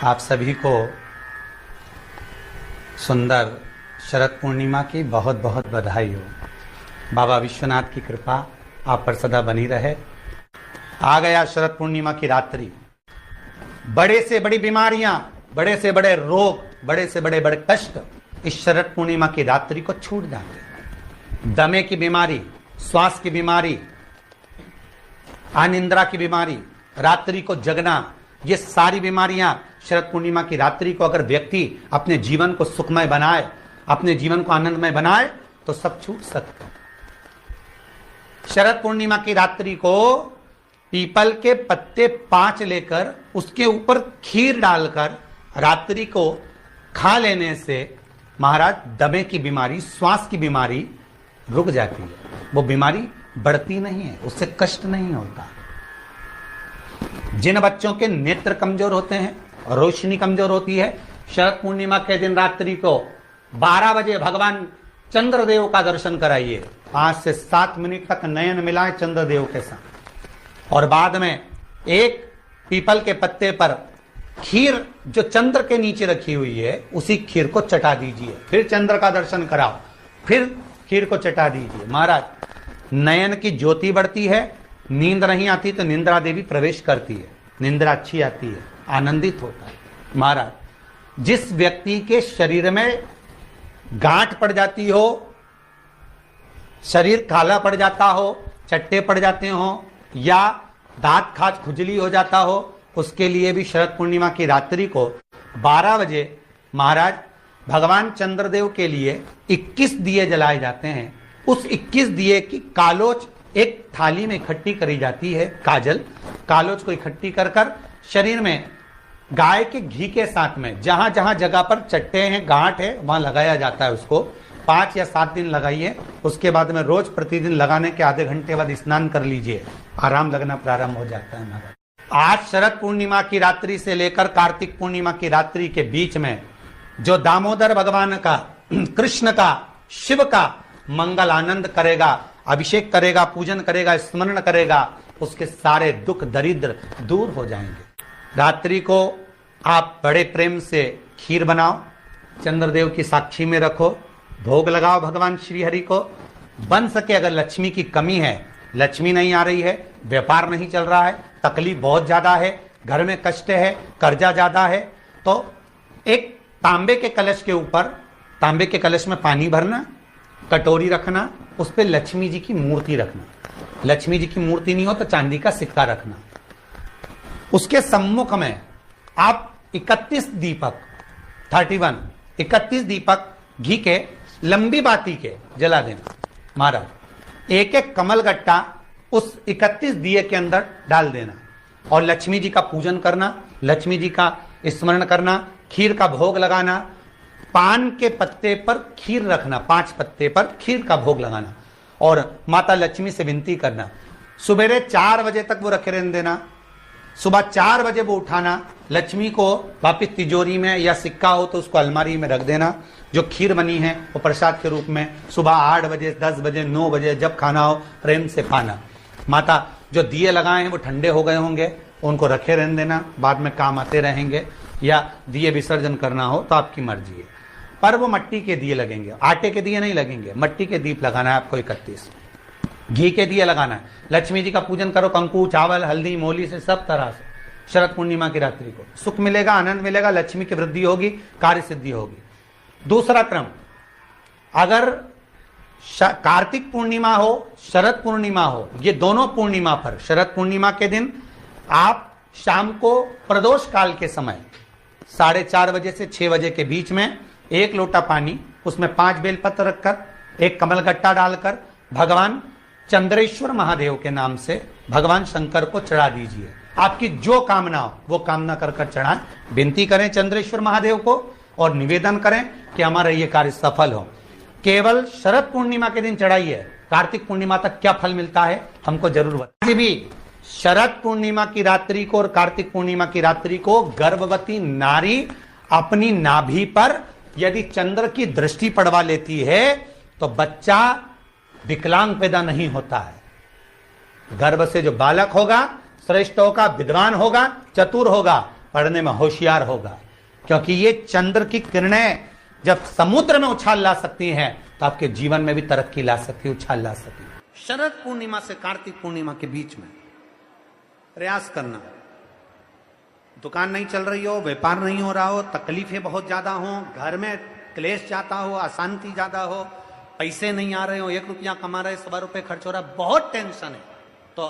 आप सभी को सुंदर शरद पूर्णिमा की बहुत बहुत बधाई हो। बाबा विश्वनाथ की कृपा आप पर सदा बनी रहे। आ गया शरद पूर्णिमा की रात्रि। बड़े से बड़ी बीमारियां, बड़े से बड़े रोग, बड़े से बड़े बड़े कष्ट इस शरद पूर्णिमा की रात्रि को छूट जाते हैं। दमे की बीमारी, श्वास की बीमारी, अनिद्रा की बीमारी, रात्रि को जगना, ये सारी बीमारियां शरद पूर्णिमा की रात्रि को अगर व्यक्ति अपने जीवन को सुखमय बनाए, अपने जीवन को आनंदमय बनाए तो सब छूट सकते हैं। शरद पूर्णिमा की रात्रि को पीपल के पत्ते 5 लेकर उसके ऊपर खीर डालकर रात्रि को खा लेने से महाराज दमे की बीमारी, श्वास की बीमारी रुक जाती है। वो बीमारी बढ़ती नहीं है, उससे कष्ट नहीं होता। जिन बच्चों के नेत्र कमजोर होते हैं, रोशनी कमजोर होती है, शरद पूर्णिमा के दिन रात्रि को 12 बजे भगवान चंद्रदेव का दर्शन कराइए। 5 से 7 मिनट तक नयन मिलाएं चंद्रदेव के साथ और बाद में एक पीपल के पत्ते पर खीर जो चंद्र के नीचे रखी हुई है उसी खीर को चटा दीजिए। फिर चंद्र का दर्शन कराओ, फिर खीर को चटा दीजिए। महाराज नयन की ज्योति बढ़ती है। नींद नहीं आती तो निंद्रा देवी प्रवेश करती है, निंद्रा अच्छी आती है, आनंदित होता है। महाराज जिस व्यक्ति के शरीर में गांठ पड़ जाती हो, शरीर काला पड़ जाता हो, चट्टे पड़ जाते हो या दांत खाज खुजली हो जाता हो, उसके लिए भी शरद पूर्णिमा की रात्रि को 12 बजे महाराज भगवान चंद्रदेव के लिए 21 दिए जलाए जाते हैं। उस 21 दिए की कालोच एक थाली में इकट्ठी करी जाती है। कालोच को इकट्ठी कर कर शरीर में गाय के घी के साथ में जहां जहां जगह पर चट्टे हैं, गांठ है, वहां लगाया जाता है। उसको 5 या 7 दिन लगाइए। उसके बाद में रोज प्रतिदिन लगाने के आधे घंटे बाद स्नान कर लीजिए, आराम लगना प्रारंभ हो जाता है। महाराज आज शरद पूर्णिमा की रात्रि से लेकर कार्तिक पूर्णिमा की रात्रि के बीच में जो दामोदर भगवान का, कृष्ण का, शिव का मंगल आनंद करेगा, अभिषेक करेगा, पूजन करेगा, स्मरण करेगा, उसके सारे दुख दरिद्र दूर हो जाएंगे। रात्रि को आप बड़े प्रेम से खीर बनाओ, चंद्रदेव की साक्षी में रखो, भोग लगाओ भगवान श्री हरि को। बन सके अगर लक्ष्मी की कमी है, लक्ष्मी नहीं आ रही है, व्यापार नहीं चल रहा है, तकलीफ बहुत ज्यादा है, घर में कष्ट है, कर्जा ज्यादा है, तो एक तांबे के कलश के ऊपर, तांबे के कलश में पानी भरना, कटोरी रखना, उस पर लक्ष्मी जी की मूर्ति रखना। लक्ष्मी जी की मूर्ति नहीं हो तो चांदी का सिक्का रखना। उसके सम्मुख में आप 31 दीपक घी के लंबी बाती के जला देना। महाराज एक एक कमल गट्टा उस 31 दिए के अंदर डाल देना और लक्ष्मी जी का पूजन करना, लक्ष्मी जी का स्मरण करना, खीर का भोग लगाना, पान के पत्ते पर खीर रखना, 5 पत्ते पर खीर का भोग लगाना और माता लक्ष्मी से विनती करना। सुबेरे 4 बजे तक वो रखे रहने देना, सुबह 4 बजे वो उठाना, लक्ष्मी को वापिस तिजोरी में या सिक्का हो तो उसको अलमारी में रख देना। जो खीर बनी है वो प्रसाद के रूप में सुबह 8 बजे, 10 बजे, 9 बजे जब खाना हो प्रेम से खाना। माता जो दिए लगाए हैं वो ठंडे हो गए होंगे, उनको रखे रहने देना, बाद में काम आते रहेंगे, या दिए विसर्जन करना हो तो आपकी मर्जी है। पर वो मट्टी के दिए लगेंगे, आटे के दिए नहीं लगेंगे, मट्टी के दीप लगाना है आपको। 31 घी के दिए लगाना है। लक्ष्मी जी का पूजन करो, कंकु, चावल, हल्दी, मोली से, सब तरह से। शरद पूर्णिमा की रात्रि को सुख मिलेगा, आनंद मिलेगा, लक्ष्मी की वृद्धि होगी, कार्य सिद्धि होगी। दूसरा क्रम, अगर कार्तिक पूर्णिमा हो, शरद पूर्णिमा हो, ये दोनों पूर्णिमा पर शरद पूर्णिमा के दिन आप शाम को प्रदोष काल के समय 4:30 बजे से 6 बजे के बीच में 1 लोटा पानी, उसमें 5 बेलपत्र रखकर, एक कमलगट्टा डालकर भगवान चंद्रेश्वर महादेव के नाम से भगवान शंकर को चढ़ा दीजिए। आपकी जो कामना हो वो कामना कर कर चढ़ाएं, विनती करें चंद्रेश्वर महादेव को और निवेदन करें कि हमारा ये कार्य सफल हो। केवल शरद पूर्णिमा के दिन चढ़ाइए, कार्तिक पूर्णिमा तक क्या फल मिलता है हमको जरूर बताइए। भी शरद पूर्णिमा की रात्रि को और कार्तिक पूर्णिमा की रात्रि को गर्भवती नारी अपनी नाभि पर यदि चंद्र की दृष्टि पड़वा लेती है तो बच्चा विकलांग पैदा नहीं होता है। गर्भ से जो बालक होगा श्रेष्ठ होगा, विद्वान होगा, चतुर होगा पढ़ने में होशियार होगा, क्योंकि ये चंद्र की किरणें जब समुद्र में उछाल ला सकती हैं तो आपके जीवन में भी तरक्की ला सकती है, उछाल ला सकती है। शरद पूर्णिमा से कार्तिक पूर्णिमा के बीच में प्रयास करना। दुकान नहीं चल रही हो, व्यापार नहीं हो रहा हो, तकलीफें बहुत ज्यादा हो, घर में क्लेश जाता हो, अशांति ज्यादा हो, पैसे नहीं आ रहे हो, 1 रुपया कमा रहे 100 रुपये खर्च हो रहा, बहुत टेंशन है, तो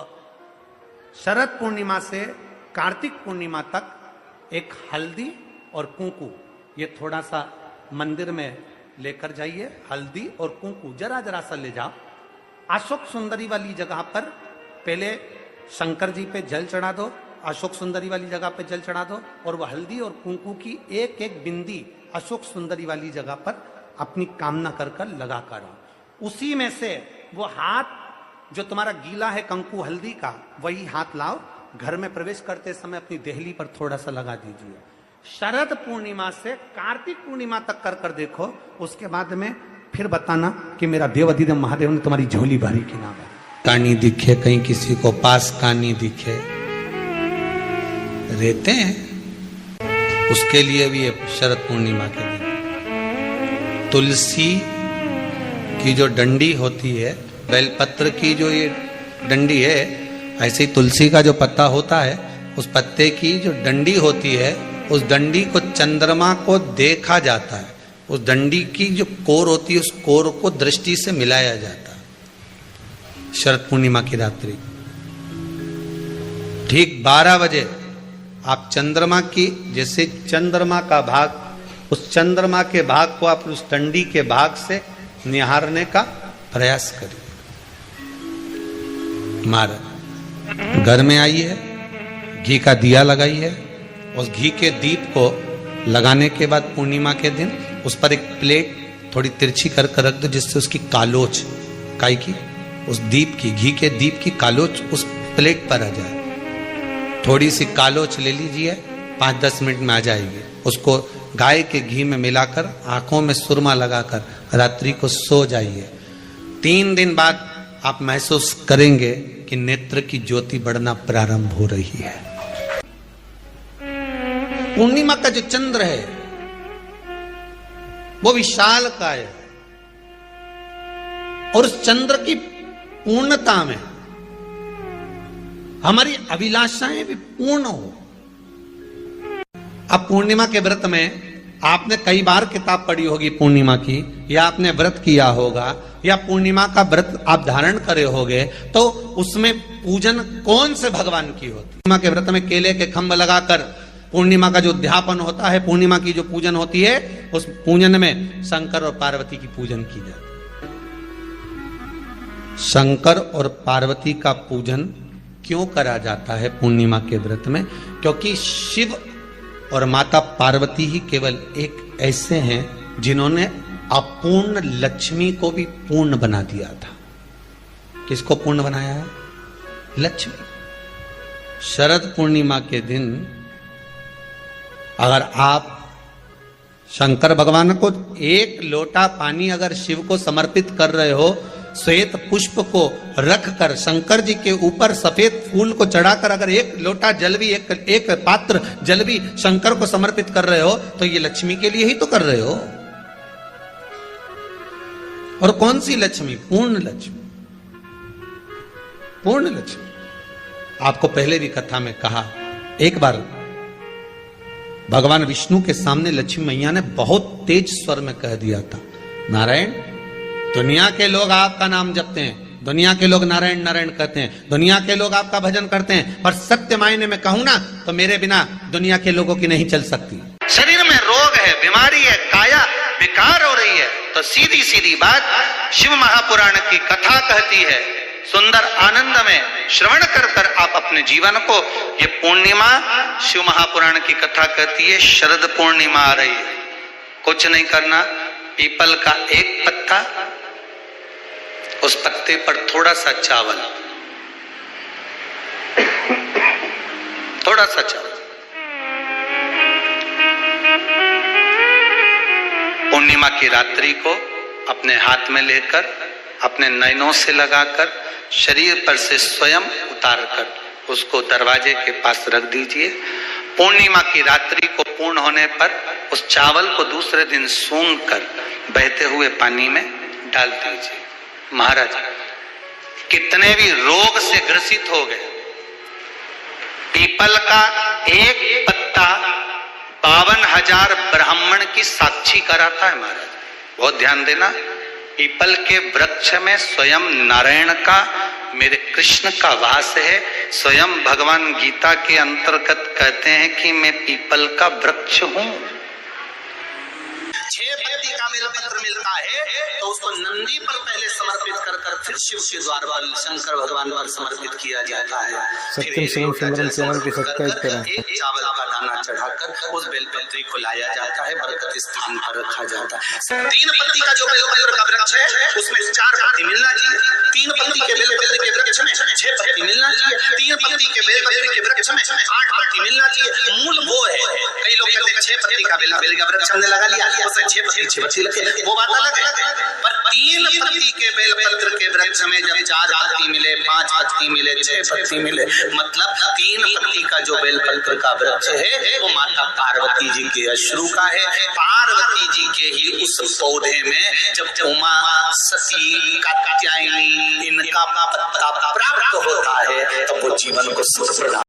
शरद पूर्णिमा से कार्तिक पूर्णिमा तक एक हल्दी और कुंकू ये थोड़ा सा मंदिर में लेकर जाइए। हल्दी और कुंकू जरा जरा सा ले जाओ, अशोक सुंदरी वाली जगह पर पहले शंकर जी पे जल चढ़ा दो, अशोक सुंदरी वाली जगह पे जल चढ़ा दो, और वह हल्दी और कुंकू की एक एक बिंदी अशोक सुंदरी वाली जगह पर अपनी कामना कर कर लगा कर आओ। उसी में से वो हाथ जो तुम्हारा गीला है कंकु हल्दी का, वही हाथ लाओ, घर में प्रवेश करते समय अपनी देहली पर थोड़ा सा लगा दीजिए। शरद पूर्णिमा से कार्तिक पूर्णिमा तक कर कर देखो, उसके बाद में फिर बताना कि मेरा देव अधिदेव महादेव ने तुम्हारी झोली भरी कि ना भरी। कहानी दिखे कहीं किसी को पास कहानी दिखे, रहते हैं, उसके लिए भी शरद पूर्णिमा के दिन तुलसी की जो डंडी होती है, बेलपत्र की जो ये डंडी है, ऐसे ही तुलसी का जो पत्ता होता है, उस पत्ते की जो डंडी होती है, उस डंडी को चंद्रमा को देखा जाता है, उस डंडी की जो कोर होती है, उस कोर को दृष्टि से मिलाया जाता है। शरद पूर्णिमा की रात्रि ठीक 12 बजे आप चंद्रमा की, जैसे चंद्रमा का भाग, उस चंद्रमा के भाग को आप उस डंडी के भाग से निहारने का प्रयास करिए। महाराज घर में आइए, घी का दिया लगाइए, उस घी के दीप को लगाने के बाद पूर्णिमा के दिन उस पर एक प्लेट थोड़ी तिरछी कर रख दो, जिससे उसकी कालोच, काई की, उस दीप की, घी के दीप की कालोच उस प्लेट पर आ जाए। थोड़ी सी कालोच ले लीजिए, 5-10 मिनट में आ जाएगी। उसको गाय के घी में मिलाकर आंखों में सुरमा लगाकर रात्रि को सो जाइए। 3 दिन बाद आप महसूस करेंगे कि नेत्र की ज्योति बढ़ना प्रारंभ हो रही है। पूर्णिमा का जो चंद्र है वो विशाल का है, और उस चंद्र की पूर्णता में हमारी अभिलाषाएं भी पूर्ण हो। अब पूर्णिमा के व्रत में आपने कई बार किताब पढ़ी होगी पूर्णिमा की, या आपने व्रत किया होगा, या पूर्णिमा का व्रत आप धारण करे होगे, तो उसमें पूजन कौन से भगवान की होती? पूर्णिमा के व्रत में केले के खंभ लगाकर पूर्णिमा का जो उद्यापन होता है, पूर्णिमा की जो पूजन होती है, उस पूजन में शंकर और पार्वती की पूजन की जाती है। शंकर और पार्वती का पूजन क्यों करा जाता है पूर्णिमा के व्रत में? क्योंकि शिव और माता पार्वती ही केवल एक ऐसे हैं जिन्होंने अपूर्ण लक्ष्मी को भी पूर्ण बना दिया था। किसको पूर्ण बनाया है? लक्ष्मी। शरद पूर्णिमा के दिन अगर आप शंकर भगवान को 1 लोटा पानी अगर शिव को समर्पित कर रहे हो, श्वेत पुष्प को रखकर शंकर जी के ऊपर सफेद फूल को चढ़ाकर अगर 1 लोटा जल भी, एक पात्र जल भी शंकर को समर्पित कर रहे हो, तो ये लक्ष्मी के लिए ही तो कर रहे हो। और कौन सी लक्ष्मी? पूर्ण लक्ष्मी। पूर्ण लक्ष्मी। आपको पहले भी कथा में कहा, एक बार भगवान विष्णु के सामने लक्ष्मी मैया ने बहुत तेज स्वर में कह दिया था, नारायण, दुनिया के लोग आपका नाम जपते हैं, दुनिया के लोग नारायण नारायण कहते हैं, दुनिया के लोग आपका भजन करते हैं, पर सत्य मायने में कहूं ना तो मेरे बिना दुनिया के लोगों की नहीं चल सकती। शरीर में रोग है, बीमारी है, काया बेकार हो रही है, तो सीधी सीधी बात शिव महापुराण की कथा कहती है, सुंदर आनंद में श्रवण कर कर आप अपने जीवन को, ये पूर्णिमा शिव महापुराण की कथा कहती है, शरद पूर्णिमा आ रही है, कुछ नहीं करना, पीपल का एक पत्ता, उस पत्ते पर थोड़ा सा चावल, थोड़ा सा चावल, पूर्णिमा की रात्रि को अपने हाथ में लेकर, अपने नयनों से लगाकर, शरीर पर से स्वयं उतार कर उसको दरवाजे के पास रख दीजिए पूर्णिमा की रात्रि को पूर्ण होने पर उस चावल को दूसरे दिन सूंघ कर बहते हुए पानी में डाल दीजिए। महाराज कितने भी रोग से ग्रसित हो गए, पीपल का एक पत्ता 52,000 ब्राह्मण की साक्षी कराता है। महाराज बहुत ध्यान देना, पीपल के वृक्ष में स्वयं नारायण का, मेरे कृष्ण का वास है। स्वयं भगवान गीता के अंतर्गत कहते हैं कि मैं पीपल का वृक्ष हूं। 6 पत्ती का बेलपत्र मिलता है तो उसको नंदी पर पहले समर्पित कर फिर शिव के द्वार पर शंकर भगवान पर समर्पित किया जाता है। सत्यम शिवम सुंदरम चैनल को सब्सक्राइब करें। चावल का दाना चढ़ाकर उस बेलपत्री को लाया जाता है, बरकत स्थान पर रखा जाता है। 3 पत्ती का जो बेलपत्र का वृक्ष है उसमें 4 पत्ती मिलना चाहिए। 3 पत्ती के बेलपत्र के वृक्ष में 6 पत्ती मिलना चाहिए। 3 पत्ती के बेलपत्र के वृक्ष में 8 पत्ती मिलना चाहिए। मूल वो है, कई लोग कहते हैं 6 पत्ती का बेल का वृक्ष हमने लगा लिया, उसमें 6 पत्ती लगे, वो बात अलग है। पर 3 पत्ती के बेलपत्र के वृक्ष में जब 4 पत्ती मिले, 5 पत्ती मिले, 6 पत्ती मिले, मतलब 3 पत्ती का जो बेलपत्र का वृक्ष है वो माता पार्वती जी के अश्रु का है। पार्वती जी के ही उस पौधे में जब उमा, सती, कात्यायनी इनका पत्ता प्राप्त होता है तब वो जीवन को सुख प्रदान